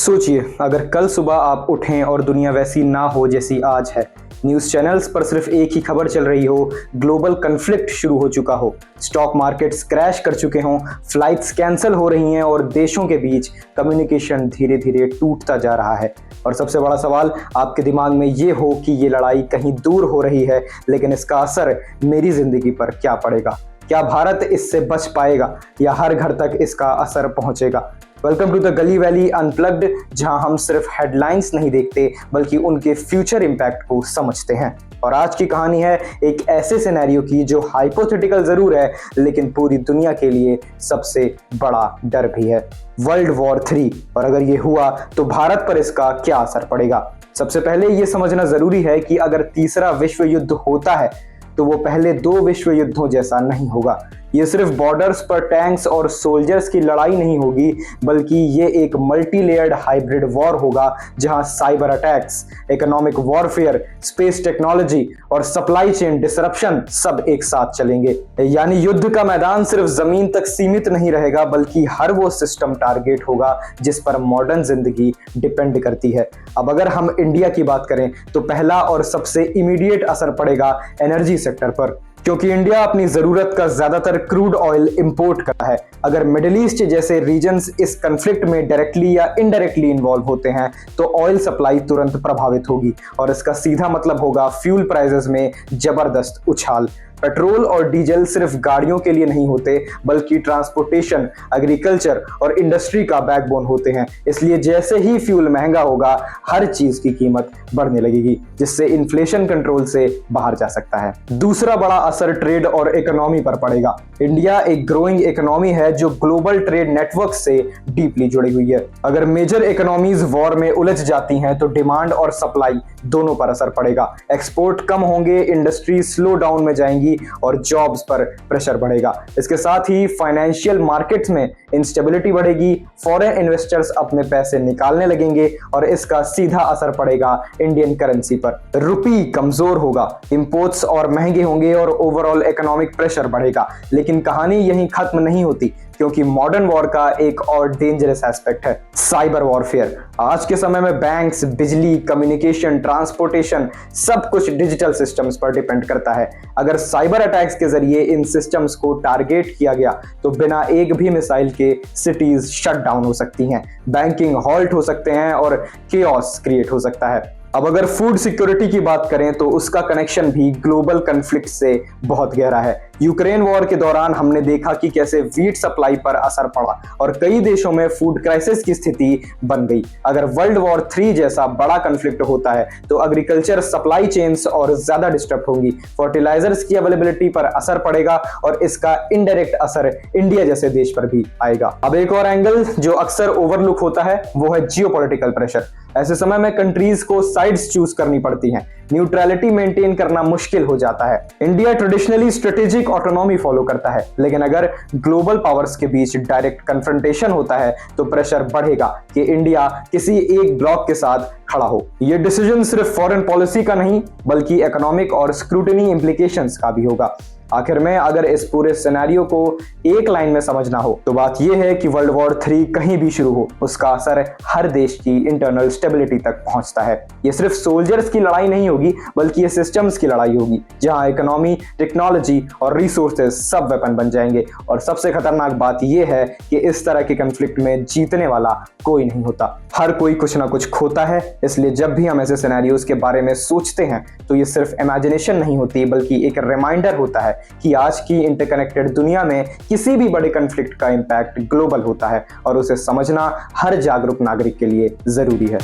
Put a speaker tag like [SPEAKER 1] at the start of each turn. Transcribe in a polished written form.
[SPEAKER 1] सोचिए, अगर कल सुबह आप उठें और दुनिया वैसी ना हो जैसी आज है। न्यूज़ चैनल्स पर सिर्फ एक ही खबर चल रही हो, ग्लोबल कन्फ्लिक्ट शुरू हो चुका हो, स्टॉक मार्केट्स क्रैश कर चुके हों, फ्लाइट्स कैंसिल हो रही हैं और देशों के बीच कम्युनिकेशन धीरे धीरे टूटता जा रहा है। और सबसे बड़ा सवाल आपके दिमाग में ये हो कि ये लड़ाई कहीं दूर हो रही है, लेकिन इसका असर मेरी जिंदगी पर क्या पड़ेगा? क्या भारत इससे बच पाएगा या हर घर तक इसका असर पहुंचेगा? वेलकम टू द गली वैली अनप्लग्ड, जहां हम सिर्फ हेडलाइंस नहीं देखते बल्कि उनके फ्यूचर इंपैक्ट को समझते हैं। और आज की कहानी है एक ऐसे सिनेरियो की जो हाइपोथेटिकल जरूर है, लेकिन पूरी दुनिया के लिए सबसे बड़ा डर भी है। World war 3। और अगर ये हुआ तो भारत पर इसका क्या असर पड़ेगा? सबसे पहले ये समझना जरूरी है कि अगर तीसरा विश्व युद्ध होता है तो वो पहले दो विश्व युद्धों जैसा नहीं होगा। ये सिर्फ बॉर्डर्स पर टैंक्स और सोल्जर्स की लड़ाई नहीं होगी, बल्कि ये एक मल्टी लेयर्ड हाइब्रिड वॉर होगा, जहां cyber attacks, economic warfare, space technology और सप्लाई चेन डिसरप्शन सब एक साथ चलेंगे। यानी युद्ध का मैदान सिर्फ जमीन तक सीमित नहीं रहेगा, बल्कि हर वो सिस्टम टारगेट होगा जिस पर मॉडर्न जिंदगी डिपेंड करती है। अब अगर हम इंडिया की बात करें तो पहला और सबसे इमीडिएट असर पड़ेगा एनर्जी सेक्टर पर, क्योंकि इंडिया अपनी जरूरत का ज्यादातर क्रूड ऑयल इंपोर्ट करता है। अगर मिडिल ईस्ट जैसे रीजन्स इस कन्फ्लिक्ट में डायरेक्टली या इनडायरेक्टली इन्वॉल्व होते हैं तो ऑयल सप्लाई तुरंत प्रभावित होगी और इसका सीधा मतलब होगा फ्यूल प्राइसेस में जबरदस्त उछाल। पेट्रोल और डीजल सिर्फ गाड़ियों के लिए नहीं होते, बल्कि ट्रांसपोर्टेशन, एग्रीकल्चर और इंडस्ट्री का बैकबोन होते हैं। इसलिए जैसे ही फ्यूल महंगा होगा, हर चीज की कीमत बढ़ने लगेगी, जिससे इन्फ्लेशन कंट्रोल से बाहर जा सकता है। दूसरा बड़ा असर ट्रेड और इकोनॉमी पर पड़ेगा। इंडिया एक ग्रोइंग इकोनॉमी है जो ग्लोबल ट्रेड नेटवर्क से डीपली जुड़ी हुई है। अगर मेजर इकोनॉमीज वॉर में उलझ जाती हैं तो डिमांड और सप्लाई दोनों पर असर पड़ेगा। एक्सपोर्ट कम होंगे, इंडस्ट्री स्लो डाउन में जाएंगी और जॉब्स पर प्रेशर बढ़ेगा। इसके साथ ही फाइनेंशियल मार्केट्स में इंस्टेबिलिटी बढ़ेगी, फॉरेन इन्वेस्टर्स अपने पैसे निकालने लगेंगे और इसका सीधा असर पड़ेगा इंडियन करेंसी पर। रुपी कमजोर होगा, इंपोर्ट्स और महंगे होंगे और ओवरऑल इकोनॉमिक प्रेशर बढ़ेगा। लेकिन कहानी यहीं खत्म नहीं होती, क्योंकि मॉडर्न वॉर का एक और डेंजरस एस्पेक्ट है साइबर वॉरफेयर। आज के समय में बैंक्स, बिजली, कम्युनिकेशन, ट्रांसपोर्टेशन सब कुछ डिजिटल सिस्टम्स पर डिपेंड करता है। अगर साइबर अटैक्स के जरिए इन सिस्टम्स को टारगेट किया गया तो बिना एक भी मिसाइल के सिटीज शट डाउन हो सकती हैं, बैंकिंग हॉल्ट हो सकते हैं और केओस क्रिएट हो सकता है। अब अगर फूड सिक्योरिटी की बात करें तो उसका कनेक्शन भी ग्लोबल कन्फ्लिक्ट से बहुत गहरा है। यूक्रेन वॉर के दौरान हमने देखा कि कैसे व्हीट सप्लाई पर असर पड़ा और कई देशों में फूड क्राइसिस की स्थिति बन गई। अगर वर्ल्ड वॉर 3 जैसा बड़ा कन्फ्लिक्ट होता है तो एग्रीकल्चर सप्लाई चेन्स और ज्यादा डिस्टर्ब होंगी, फर्टिलाइजर्स की अवेलेबिलिटी पर असर पड़ेगा और इसका इनडायरेक्ट असर इंडिया जैसे देश पर भी आएगा। अब एक और एंगल जो अक्सर ओवरलुक होता है वो है जियोपॉलिटिकल प्रेशर। ऐसे समय में कंट्रीज को साइड्स चूज करनी पड़ती हैं, न्यूट्रलिटी मेंटेन करना मुश्किल हो जाता है। India traditionally strategic autonomy follow करता है, लेकिन अगर ग्लोबल पावर्स के बीच डायरेक्ट कन्फ्रंटेशन होता है तो प्रेशर बढ़ेगा कि इंडिया किसी एक ब्लॉक के साथ खड़ा हो। यह डिसीजन सिर्फ फॉरेन पॉलिसी का नहीं बल्कि इकोनॉमिक और स्क्रूटनी इंप्लीकेशंस का भी होगा। आखिर में अगर इस पूरे सिनेरियो को एक लाइन में समझना हो तो बात यह है कि वर्ल्ड वॉर 3 कहीं भी शुरू हो, उसका असर हर देश की इंटरनल स्टेबिलिटी तक पहुंचता है। ये सिर्फ सोल्जर्स की लड़ाई नहीं होगी, बल्कि ये सिस्टम्स की लड़ाई होगी, जहां इकोनॉमी, टेक्नोलॉजी और रिसोर्सेज सब वेपन बन जाएंगे। और सबसे खतरनाक बात यह है कि इस तरह के कंफ्लिक्ट में जीतने वाला कोई नहीं होता, हर कोई कुछ ना कुछ खोता है। इसलिए जब भी हम ऐसे सिनेरियोज के बारे में सोचते हैं तो ये सिर्फ इमेजिनेशन नहीं होती, बल्कि एक रिमाइंडर होता है कि आज की इंटरकनेक्टेड दुनिया में किसी भी बड़े कॉन्फ्लिक्ट का इंपैक्ट ग्लोबल होता है और उसे समझना हर जागरूक नागरिक के लिए जरूरी है।